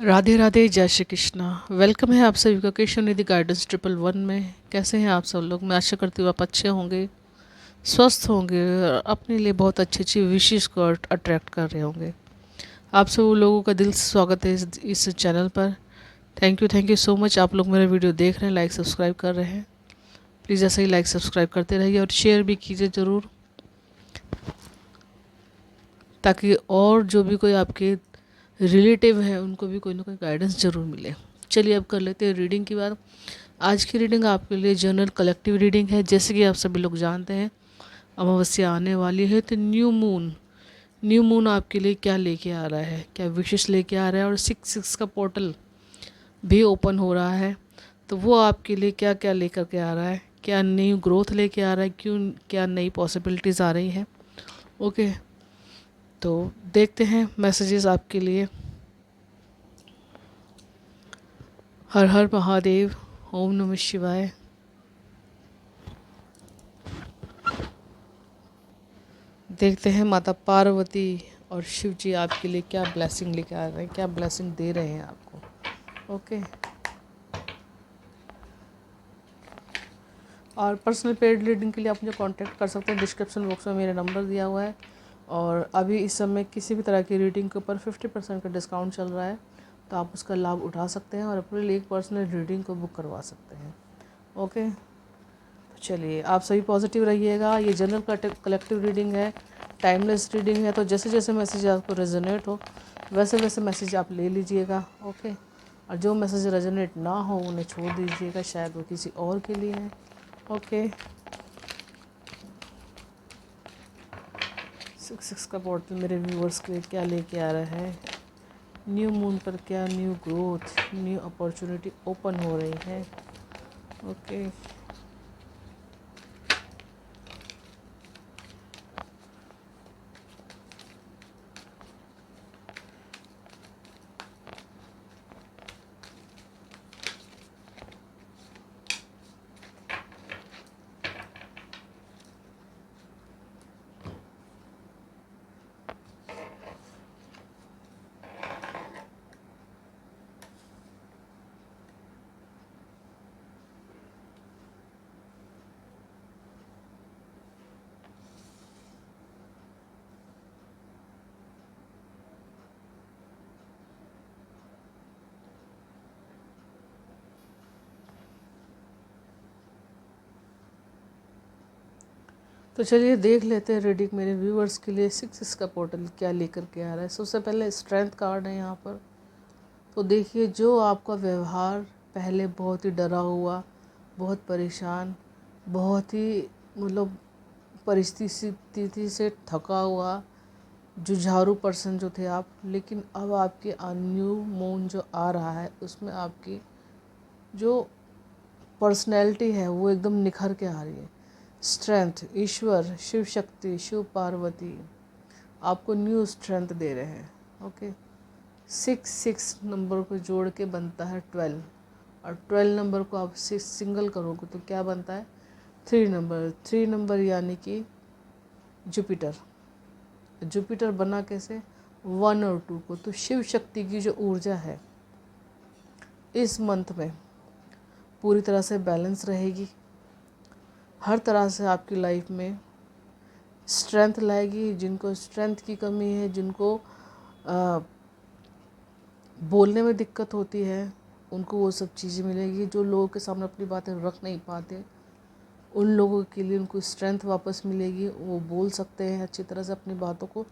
राधे राधे, जय श्री कृष्णा। वेलकम है आप सभी का कृष्ण निधि गाइडेंस 111 में। कैसे हैं आप सब लोग? मैं आशा करती हूँ आप अच्छे होंगे, स्वस्थ होंगे और अपने लिए बहुत अच्छी अच्छी विशेष को अट्रैक्ट कर रहे होंगे। आप सब लोगों का दिल से स्वागत है इस चैनल पर। Thank you so much. आप लोग मेरा वीडियो देख रहे हैं, लाइक सब्सक्राइब कर रहे हैं। प्लीज़ ऐसे ही लाइक सब्सक्राइब करते रहिए और शेयर भी कीजिए ज़रूर, ताकि और जो भी कोई आपके रिलेटिव है उनको भी कोई ना कोई गाइडेंस ज़रूर मिले। चलिए अब कर लेते हैं रीडिंग की बात। आज की रीडिंग आपके लिए जनरल कलेक्टिव रीडिंग है। जैसे कि आप सभी लोग जानते हैं, अमावस्या आने वाली है, तो न्यू मून आपके लिए क्या लेके आ रहा है, क्या विशेष लेके आ रहा है। और 6 का पोर्टल भी ओपन हो रहा है, तो वो आपके लिए क्या क्या लेकर के आ रहा है, क्या नई ग्रोथ लेके आ रहा है, क्या नई पॉसिबिलिटीज़ आ रही हैं। ओके, तो देखते हैं मैसेजेस आपके लिए। हर हर महादेव, ओम नमः शिवाय। देखते हैं माता पार्वती और शिव जी आपके लिए क्या ब्लेसिंग लेके आ रहे हैं, क्या ब्लेसिंग दे रहे हैं आपको। ओके, और पर्सनल पेड रीडिंग के लिए आप मुझे कांटेक्ट कर सकते हैं। डिस्क्रिप्शन बॉक्स में मेरा नंबर दिया हुआ है। और अभी इस समय किसी भी तरह की रीडिंग के ऊपर 50% का डिस्काउंट चल रहा है, तो आप उसका लाभ उठा सकते हैं और अपने लिए एक पर्सनल रीडिंग को बुक करवा सकते हैं। ओके, तो चलिए आप सभी पॉजिटिव रहिएगा। ये जनरल कलेक्टिव रीडिंग है, टाइमलेस रीडिंग है, तो जैसे जैसे मैसेज आपको रेजोनेट हो वैसे वैसे मैसेज आप ले लीजिएगा। ओके, और जो मैसेज रेजोनेट ना हो उन्हें छोड़ दीजिएगा, शायद वो किसी और के लिए है। ओके, 6 का पोर्टल मेरे व्यूवर्स के लिए क्या लेके आ रहा है। न्यू मून पर क्या new growth, new opportunity open हो रही है। ओके, तो चलिए देख लेते हैं रीडिंग मेरे व्यूअर्स के लिए 6 का पोर्टल क्या लेकर के आ रहा है। सबसे पहले स्ट्रेंथ कार्ड है यहाँ पर। तो देखिए, जो आपका व्यवहार पहले बहुत ही डरा हुआ, बहुत परेशान, बहुत ही मतलब परिस्थिति से थका हुआ, जुझारू पर्सन जो थे आप, लेकिन अब आपके न्यू मून जो आ रहा है उसमें आपकी जो पर्सनैलिटी है वो एकदम निखर के आ रही है। स्ट्रेंथ, ईश्वर, शिव शक्ति, शिव पार्वती आपको न्यू स्ट्रेंथ दे रहे हैं। ओके, 6 नंबर को जोड़ के बनता है 12, और 12 नंबर को आप सिंगल करोगे तो क्या बनता है 3 नंबर यानी कि जुपिटर। जुपिटर बना कैसे 1 और 2 को, तो शिव शक्ति की जो ऊर्जा है इस मंथ में पूरी तरह से बैलेंस रहेगी। हर तरह से आपकी लाइफ में स्ट्रेंथ लाएगी। जिनको स्ट्रेंथ की कमी है, जिनको बोलने में दिक्कत होती है, उनको वो सब चीज़ें मिलेगी। जो लोगों के सामने अपनी बातें रख नहीं पाते, उन लोगों के लिए उनको स्ट्रेंथ वापस मिलेगी। वो बोल सकते हैं अच्छी तरह से, अपनी बातों को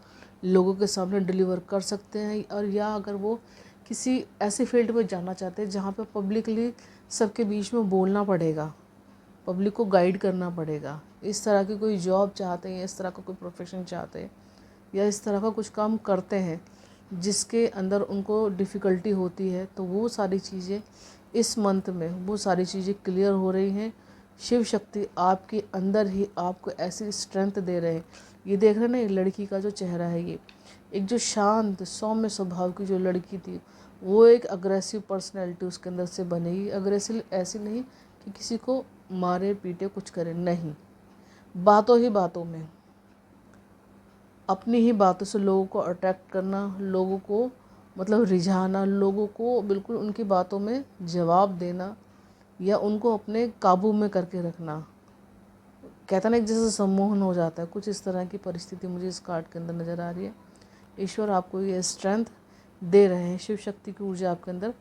लोगों के सामने डिलीवर कर सकते हैं। और या अगर वो किसी ऐसे फील्ड में जाना चाहते हैं जहाँ पे पब्लिकली सबके बीच में बोलना पड़ेगा, पब्लिक को गाइड करना पड़ेगा, इस तरह की कोई जॉब चाहते हैं, इस तरह का कोई प्रोफेशन चाहते हैं, या इस तरह का कुछ काम करते हैं जिसके अंदर उनको डिफ़िकल्टी होती है, तो वो सारी चीज़ें इस मंथ में वो सारी चीज़ें क्लियर हो रही हैं। शिव शक्ति आपके अंदर ही आपको ऐसी स्ट्रेंथ दे रहे हैं। ये देख रहे हैं ना, एक लड़की का जो चेहरा है, ये एक जो शांत सौम्य स्वभाव की जो लड़की थी, वो एक अग्रेसिव पर्सनैलिटी उसके अंदर से बनेगी। अग्रेसिव ऐसी नहीं कि किसी को मारे पीटे कुछ करे, नहीं, बातों ही बातों में अपनी ही बातों से लोगों को अट्रैक्ट करना, लोगों को मतलब रिझाना, लोगों को बिल्कुल उनकी बातों में जवाब देना या उनको अपने काबू में करके रखना। कहता ना एक जैसे सम्मोहन हो जाता है, कुछ इस तरह की परिस्थिति मुझे इस कार्ड के अंदर नज़र आ रही है। ईश्वर आपको ये स्ट्रेंथ दे रहे हैं, शिव शक्ति की ऊर्जा आपके अंदर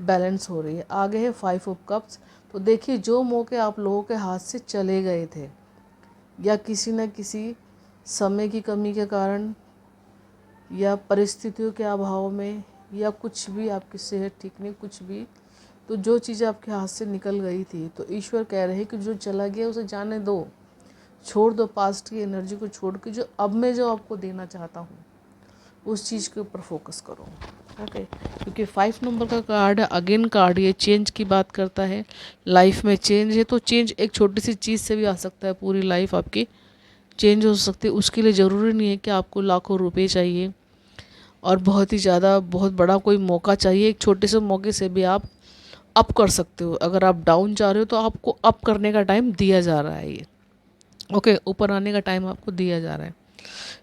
बैलेंस हो रही है। आगे है 5 ऑफ कप्स। तो देखिए, जो मौके आप लोगों के हाथ से चले गए थे या किसी न किसी समय की कमी के कारण या परिस्थितियों के अभाव में या कुछ भी, आपकी सेहत ठीक नहीं, कुछ भी, तो जो चीज़ें आपके हाथ से निकल गई थी, तो ईश्वर कह रहे हैं कि जो चला गया उसे जाने दो, छोड़ दो, पास्ट की एनर्जी को छोड़ के जो अब मैं जो आपको देना चाहता हूँ उस चीज़ के ऊपर फोकस करो। ओके, क्योंकि 5 नंबर का कार्ड है, अगेन कार्ड, ये चेंज की बात करता है। लाइफ में चेंज है, तो चेंज एक छोटी सी चीज़ से भी आ सकता है, पूरी लाइफ आपकी चेंज हो सकती है। उसके लिए ज़रूरी नहीं है कि आपको लाखों रुपए चाहिए और बहुत ही ज़्यादा बहुत बड़ा कोई मौका चाहिए। एक छोटे से मौके से भी आप अप कर सकते हो। अगर आप डाउन जा रहे हो तो आपको अप करने का टाइम दिया जा रहा है ये। ओके, ऊपर आने का टाइम आपको दिया जा रहा है।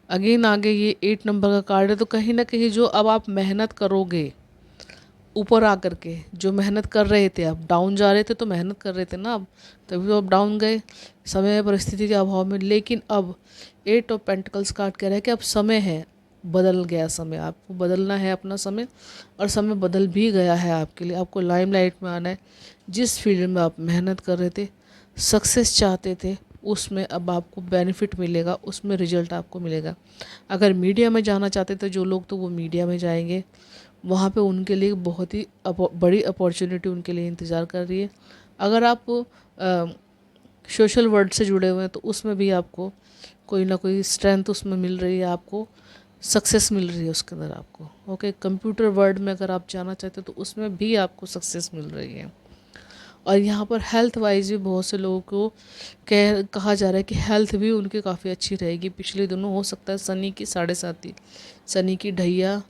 अगेन आगे ये 8 नंबर का कार्ड है, तो कहीं ना कहीं जो अब आप मेहनत करोगे ऊपर आकर के, जो मेहनत कर रहे थे, आप डाउन जा रहे थे तो मेहनत कर रहे थे ना, अब तभी तो आप डाउन गए समय परिस्थिति के अभाव में। लेकिन अब 8 ऑफ पेंटिकल्स कार्ड कह रहा है कि अब समय है, बदल गया समय, आपको बदलना है अपना समय, और समय बदल भी गया है आपके लिए। आपको लाइमलाइट में आना है। जिस फील्ड में आप मेहनत कर रहे थे, सक्सेस चाहते थे, उसमें अब आपको बेनिफिट मिलेगा, उसमें रिजल्ट आपको मिलेगा। अगर मीडिया में जाना चाहते थे जो लोग, तो वो मीडिया में जाएंगे, वहाँ पे उनके लिए बहुत ही बड़ी अपॉर्चुनिटी उनके लिए इंतज़ार कर रही है। अगर आप सोशल वर्ल्ड से जुड़े हुए हैं तो उसमें भी आपको कोई ना कोई स्ट्रेंथ उसमें मिल रही है, आपको सक्सेस मिल रही है उसके अंदर आपको। ओके, कंप्यूटर वर्ल्ड में अगर आप जाना चाहते हो तो उसमें भी आपको सक्सेस मिल रही है। और यहाँ पर हेल्थ वाइज भी बहुत से लोगों को कहा जा रहा है कि हेल्थ भी उनकी काफ़ी अच्छी रहेगी। पिछले दिनों हो सकता है शनि की 7.5, शनि की ढैया,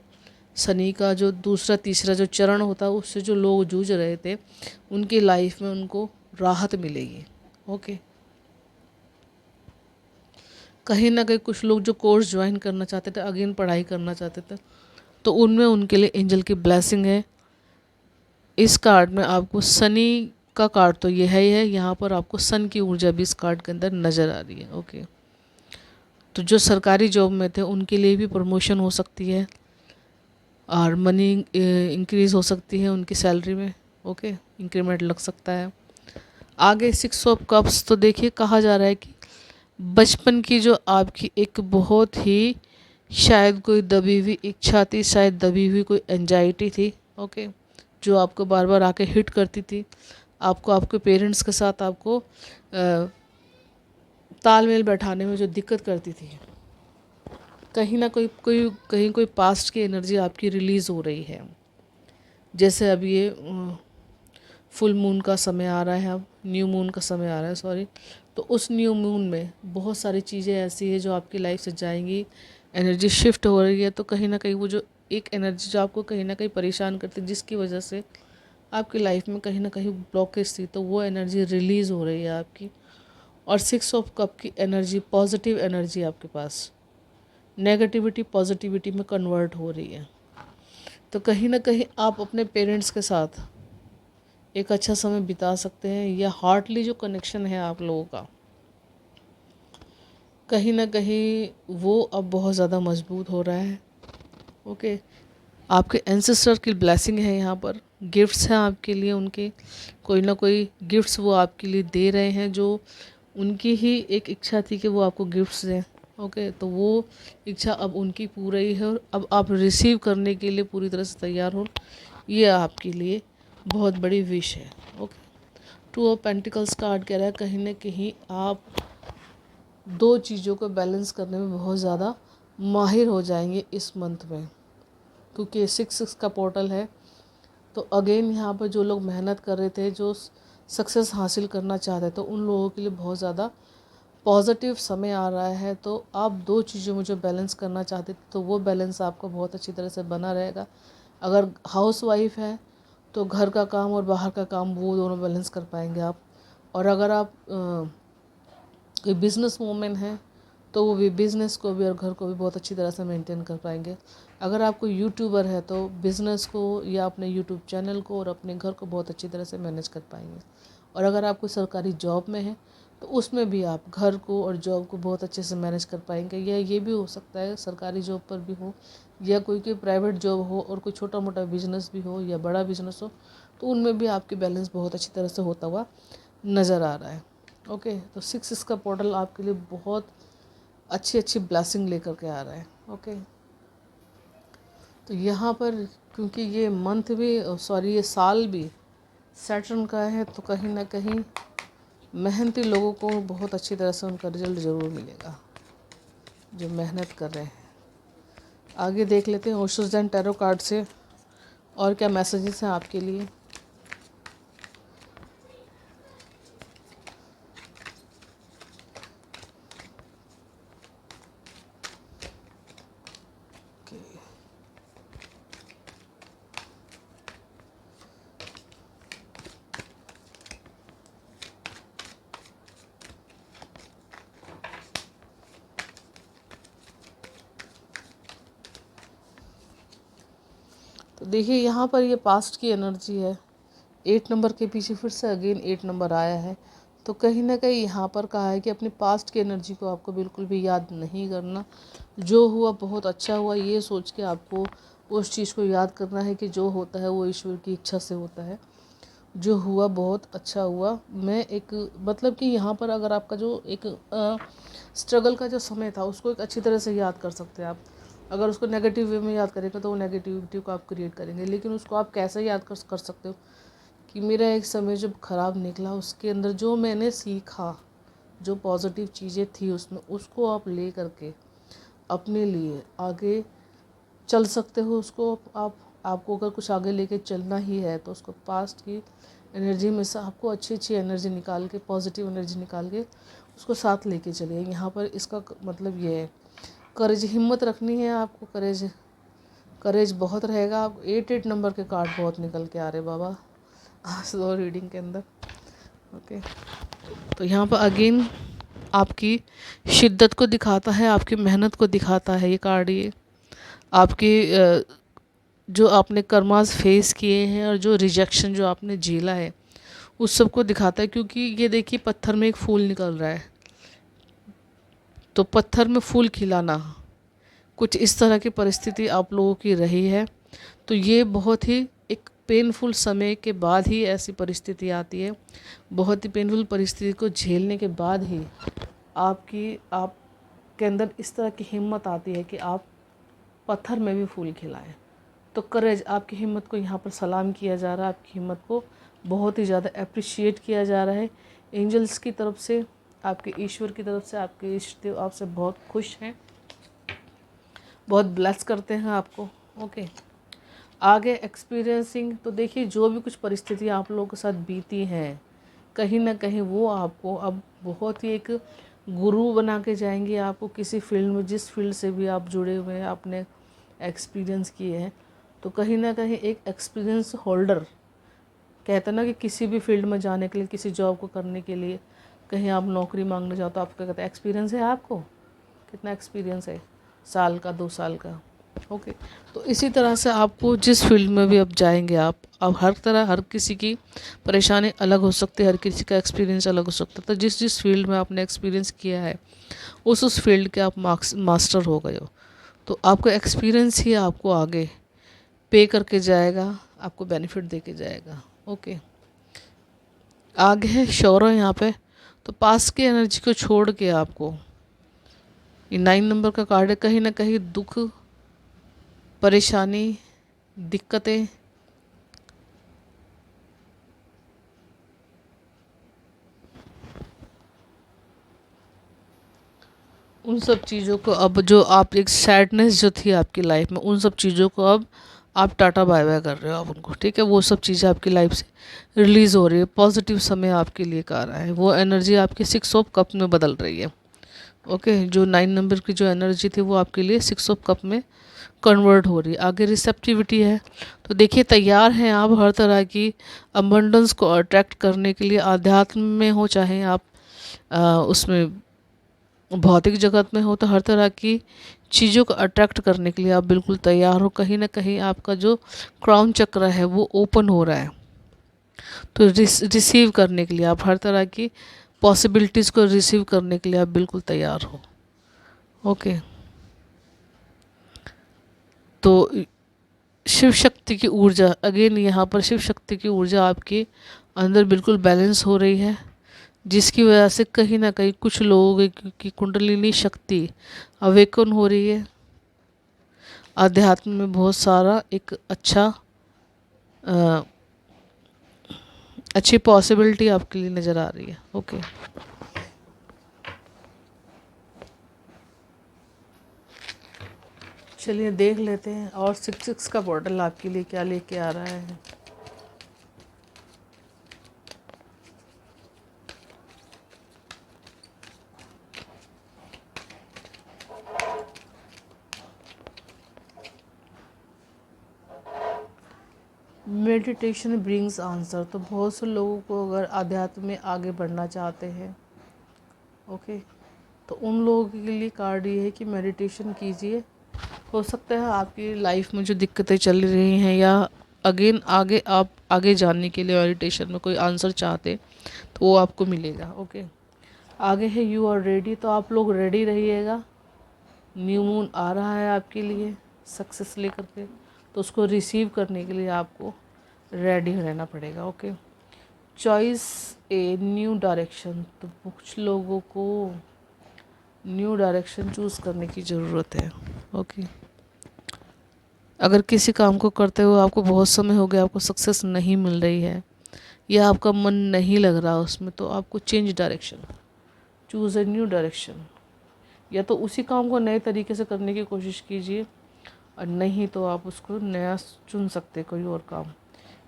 शनि का जो दूसरा तीसरा जो चरण होता है, उससे जो लोग जूझ रहे थे उनकी लाइफ में उनको राहत मिलेगी। ओके, कहीं ना कहीं कुछ लोग जो कोर्स ज्वाइन करना चाहते थे, अगेन पढ़ाई करना चाहते थे, तो उनमें उनके लिए एंजल की ब्लेसिंग है। इस कार्ड में आपको शनि का कार्ड तो ये है ही है, यहाँ पर आपको सन की ऊर्जा भी इस कार्ड के अंदर नज़र आ रही है। ओके, तो जो सरकारी जॉब में थे उनके लिए भी प्रमोशन हो सकती है और मनी इंक्रीज़ हो सकती है उनकी सैलरी में। ओके, इंक्रीमेंट लग सकता है। आगे 6 ऑफ कप्स, तो देखिए कहा जा रहा है कि बचपन की जो आपकी एक बहुत ही शायद कोई दबी हुई इच्छा थी, शायद दबी हुई कोई एंजाइटी थी, ओके, जो आपको बार बार आके हिट करती थी, आपको आपके पेरेंट्स के साथ आपको तालमेल बैठाने में जो दिक्कत करती थी, कहीं ना कहीं कोई पास्ट की एनर्जी आपकी रिलीज़ हो रही है। जैसे अब ये फुल मून का समय आ रहा है, अब न्यू मून का समय आ रहा है, सॉरी, तो उस न्यू मून में बहुत सारी चीज़ें ऐसी है जो आपकी लाइफ से जाएंगी, एनर्जी शिफ्ट हो रही है। तो कहीं ना कहीं वो जो एक एनर्जी जो आपको कहीं ना कहीं परेशान करती है, जिसकी वजह से आपकी लाइफ में कहीं ना कहीं ब्लॉकेज थी, तो वो एनर्जी रिलीज़ हो रही है आपकी। और 6 ऑफ कप की एनर्जी, पॉजिटिव एनर्जी आपके पास, नेगेटिविटी पॉजिटिविटी में कन्वर्ट हो रही है। तो कहीं ना कहीं आप अपने पेरेंट्स के साथ एक अच्छा समय बिता सकते हैं, या हार्टली जो कनेक्शन है आप लोगों का, कहीं ना कहीं वो अब बहुत ज़्यादा मजबूत हो रहा है। ओके, आपके एंसेस्टर की ब्लेसिंग है, यहाँ पर गिफ्ट्स हैं आपके लिए, उनके कोई ना कोई गिफ्ट्स वो आपके लिए दे रहे हैं, जो उनकी ही एक इच्छा थी कि वो आपको गिफ्ट्स दें। ओके, तो वो इच्छा अब उनकी पूरी है और अब आप रिसीव करने के लिए पूरी तरह से तैयार हो। ये आपके लिए बहुत बड़ी विश है। ओके, 2 ऑफ पेंटिकल्स कार्ड कह रहा है कहीं ना कहीं आप दो चीज़ों को बैलेंस करने में बहुत ज़्यादा माहिर हो जाएंगे इस मंथ में, क्योंकि 6 का पोर्टल है। तो अगेन यहाँ पर जो लोग मेहनत कर रहे थे, जो सक्सेस हासिल करना चाहते थे, तो उन लोगों के लिए बहुत ज़्यादा पॉजिटिव समय आ रहा है। तो आप दो चीज़ों में जो बैलेंस करना चाहते थे, तो वो बैलेंस आपको बहुत अच्छी तरह से बना रहेगा। अगर हाउस वाइफ है तो घर का काम और बाहर का काम, वो दोनों बैलेंस कर पाएंगे आप। और अगर आप कोई बिज़नेस वूमेन है तो वो भी बिज़नेस को भी और घर को भी बहुत अच्छी तरह से मेंटेन कर पाएंगे। अगर आप कोई यूट्यूबर है तो बिज़नेस को या अपने यूट्यूब चैनल को और अपने घर को बहुत अच्छी तरह से मैनेज कर पाएंगे। और अगर आप कोई सरकारी जॉब में हैं तो उसमें भी आप घर को और जॉब को बहुत अच्छे से मैनेज कर पाएंगे। या ये भी हो सकता है सरकारी जॉब पर भी हो या कोई प्राइवेट जॉब हो और कोई छोटा मोटा बिजनेस भी हो या बड़ा बिजनेस हो, तो उनमें भी आपके बैलेंस बहुत अच्छी तरह से होता हुआ नज़र आ रहा है। ओके, तो 6 का पोर्टल आपके लिए बहुत अच्छी अच्छी ब्लेसिंग लेकर के आ रहा है। ओके, तो यहाँ पर क्योंकि ये मंथ भी ये साल भी सैटर्न का है, तो कहीं ना कहीं मेहनती लोगों को बहुत अच्छी तरह से उनका रिजल्ट ज़रूर मिलेगा जो मेहनत कर रहे हैं। आगे देख लेते हैं ओशो ज़ेन टैरो कार्ड से और क्या मैसेजेस हैं आपके लिए। तो देखिए यहाँ पर ये पास्ट की एनर्जी है। 8 नंबर के पीछे फिर से अगेन 8 नंबर आया है, तो कहीं ना कहीं यहाँ पर कहा है कि अपनी पास्ट की एनर्जी को आपको बिल्कुल भी याद नहीं करना। जो हुआ बहुत अच्छा हुआ ये सोच के आपको उस चीज़ को याद करना है कि जो होता है वो ईश्वर की इच्छा से होता है। जो हुआ बहुत अच्छा हुआ। मैं एक मतलब कि यहाँ पर अगर आपका जो एक स्ट्रगल का जो समय था उसको एक अच्छी तरह से याद कर सकते हैं आप। अगर उसको नेगेटिव वे में याद करेंगे तो वो नेगेटिविटी को आप क्रिएट करेंगे, लेकिन उसको आप कैसे याद कर सकते हो कि मेरा एक समय जब ख़राब निकला उसके अंदर जो मैंने सीखा, जो पॉजिटिव चीज़ें थी उसमें, उसको आप ले करके अपने लिए आगे चल सकते हो। उसको आपको अगर कुछ आगे लेके चलना ही है तो उसको पास्ट की एनर्जी में से आपको अच्छी अच्छी एनर्जी निकाल के, पॉजिटिव एनर्जी निकाल के उसको साथ लेके चलिए। यहाँ पर इसका मतलब ये है करेज, हिम्मत रखनी है आपको। करेज बहुत रहेगा। आप 8 नंबर के कार्ड बहुत निकल के आ रहे बाबा आज दो रीडिंग के अंदर। ओके, तो यहाँ पर अगेन आपकी शिद्दत को दिखाता है, आपकी मेहनत को दिखाता है ये कार्ड। ये आपकी जो आपने कर्मास फेस किए हैं और जो रिजेक्शन जो आपने झेला है उस सब को दिखाता है। क्योंकि ये देखिए पत्थर में एक फूल निकल रहा है, तो पत्थर में फूल खिलाना, कुछ इस तरह की परिस्थिति आप लोगों की रही है। तो ये बहुत ही एक पेनफुल समय के बाद ही ऐसी परिस्थिति आती है। बहुत ही पेनफुल परिस्थिति को झेलने के बाद ही आपके अंदर इस तरह की हिम्मत आती है कि आप पत्थर में भी फूल खिलाएं। तो करेज, आपकी हिम्मत को यहाँ पर सलाम किया जा रहा है। आपकी हिम्मत को बहुत ही ज़्यादा अप्रिशिएट किया जा रहा है एंजल्स की तरफ से, आपके ईश्वर की तरफ से। आपके इष्ट देव आपसे बहुत खुश हैं, बहुत ब्लेस करते हैं आपको। ओके, आगे एक्सपीरियंसिंग। तो देखिए जो भी कुछ परिस्थितियाँ आप लोगों के साथ बीती हैं, कहीं ना कहीं वो आपको अब बहुत ही एक गुरु बना के जाएंगे। आपको किसी फील्ड में, जिस फील्ड से भी आप जुड़े हुए हैं, आपने एक्सपीरियंस किए हैं, तो कहीं ना कहीं एक एक्सपीरियंस होल्डर, कहते हैं ना कि किसी भी फील्ड में जाने के लिए, किसी जॉब को करने के लिए, कहीं आप नौकरी मांगने जाओ तो आपको कहते हैं एक्सपीरियंस है आपको, कितना एक्सपीरियंस है, साल का 2 साल का। ओके, तो इसी तरह से आपको जिस फील्ड में भी अब जाएंगे आप, अब हर किसी की परेशानी अलग हो सकती है, हर किसी का एक्सपीरियंस अलग हो सकता है। तो जिस जिस फील्ड में आपने एक्सपीरियंस किया है उस फील्ड के आप मास्टर हो गए हो, तो आपका एक्सपीरियंस ही आपको आगे पे करके जाएगा, आपको बेनिफिट दे के जाएगा। ओके, आगे है शौर्य यहाँ पे। तो पास की एनर्जी को छोड़ के आपको, ये 9 नंबर का कार्ड है, कहीं ना कहीं दुख, परेशानी, दिक्कतें, उन सब चीज़ों को अब, जो आप एक सैडनेस जो थी आपकी लाइफ में, उन सब चीज़ों को अब आप टाटा बाय बाय कर रहे हो आप उनको। ठीक है, वो सब चीज़ें आपकी लाइफ से रिलीज़ हो रही है। पॉजिटिव समय आपके लिए आ रहा है। वो एनर्जी आपकी 6 ऑफ कप में बदल रही है। ओके, जो 9 नंबर की जो एनर्जी थी वो आपके लिए 6 ऑफ कप में कन्वर्ट हो रही है। आगे रिसेप्टिविटी है। तो देखिए तैयार हैं आप हर तरह की अबंडेंस को अट्रैक्ट करने के लिए। आध्यात्म में हो चाहे आप उसमें भौतिक जगत में हो तो हर तरह की चीज़ों को अट्रैक्ट करने के लिए आप बिल्कुल तैयार हो। कहीं ना कहीं आपका जो क्राउन चक्र है वो ओपन हो रहा है, तो रिसीव करने के लिए आप हर तरह की पॉसिबिलिटीज़ को रिसीव करने के लिए आप बिल्कुल तैयार हो। ओके, तो शिव शक्ति की ऊर्जा, अगेन यहाँ पर शिव शक्ति की ऊर्जा आपके अंदर बिल्कुल बैलेंस हो रही है, जिसकी वजह से कहीं ना कहीं कुछ लोगों की कुंडलिनी शक्ति अवेकन हो रही है। अध्यात्म में बहुत सारा एक अच्छी पॉसिबिलिटी आपके लिए नज़र आ रही है। ओके, चलिए देख लेते हैं और 6 का पोर्टल आपके लिए क्या लेके आ रहा है। मेडिटेशन ब्रिंग्स आंसर, तो बहुत से लोगों को अगर आध्यात्म में आगे बढ़ना चाहते हैं, ओके, तो उन लोगों के लिए कार्ड ये है कि मेडिटेशन कीजिए। हो सकता है आपकी लाइफ में जो दिक्कतें चल रही हैं या अगेन आप आगे जानने के लिए मेडिटेशन में कोई आंसर चाहते तो वो आपको मिलेगा। ओके, आगे है यू आर रेडी, तो आप लोग रेडी रहिएगा। न्यू मून आ रहा है आपके लिए सक्सेस लेकर के, तो उसको रिसीव करने के लिए आपको रेडी रहना पड़ेगा। Okay, choice a new direction, तो कुछ लोगों को न्यू डायरेक्शन चूज़ करने की ज़रूरत है। ओके, अगर किसी काम को करते हुए आपको बहुत समय हो गया, आपको सक्सेस नहीं मिल रही है या आपका मन नहीं लग रहा उसमें, तो आपको change direction, choose a new direction. या तो उसी काम को नए तरीके से करने की कोशिश कीजिए, और नहीं तो आप उसको नया चुन सकते कोई और काम।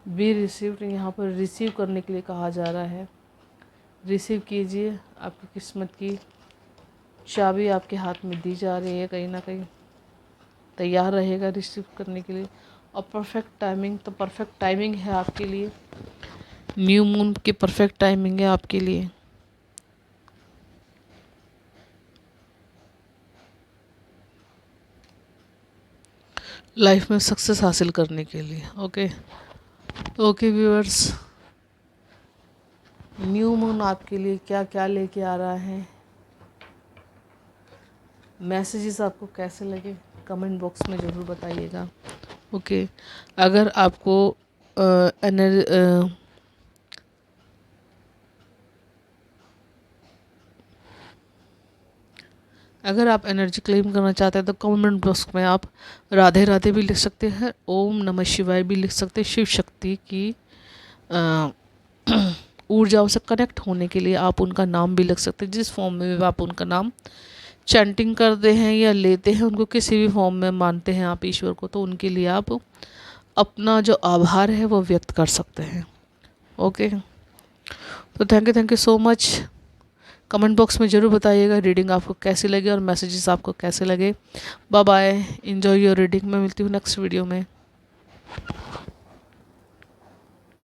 बी रिसीव्ड, यहाँ पर रिसीव करने के लिए कहा जा रहा है। रिसीव कीजिए, आपकी किस्मत की चाबी आपके हाथ में दी जा रही है, कहीं ना कहीं तैयार रहेगा रिसीव करने के लिए। और परफेक्ट टाइमिंग, तो परफेक्ट टाइमिंग है आपके लिए, न्यू मून की परफेक्ट टाइमिंग है आपके लिए। लाइफ में सक्सेस हासिल करने के लिए। ओके व्यूअर्स, न्यू मून आपके लिए क्या क्या लेके आ रहा है, मैसेजेस आपको कैसे लगे कमेंट बॉक्स में ज़रूर बताइएगा। ओके, अगर आपको अगर आप एनर्जी क्लेम करना चाहते हैं तो कमेंट बॉक्स में आप राधे राधे भी लिख सकते हैं, ओम नमः शिवाय भी लिख सकते हैं। शिव शक्ति की ऊर्जाओं से कनेक्ट होने के लिए आप उनका नाम भी लिख सकते हैं, जिस फॉर्म में भी आप उनका नाम चैंटिंग करते हैं या लेते हैं, उनको किसी भी फॉर्म में मानते हैं आप ईश्वर को, तो उनके लिए आप अपना जो आभार है वो व्यक्त कर सकते हैं। ओके, तो thank you so much. Comment box में ज़रूर बताइएगा रीडिंग आपको कैसी लगी और मैसेजेस आपको कैसे लगे। Bye bye, enjoy your reading. मैं मिलती हूँ नेक्स्ट वीडियो में।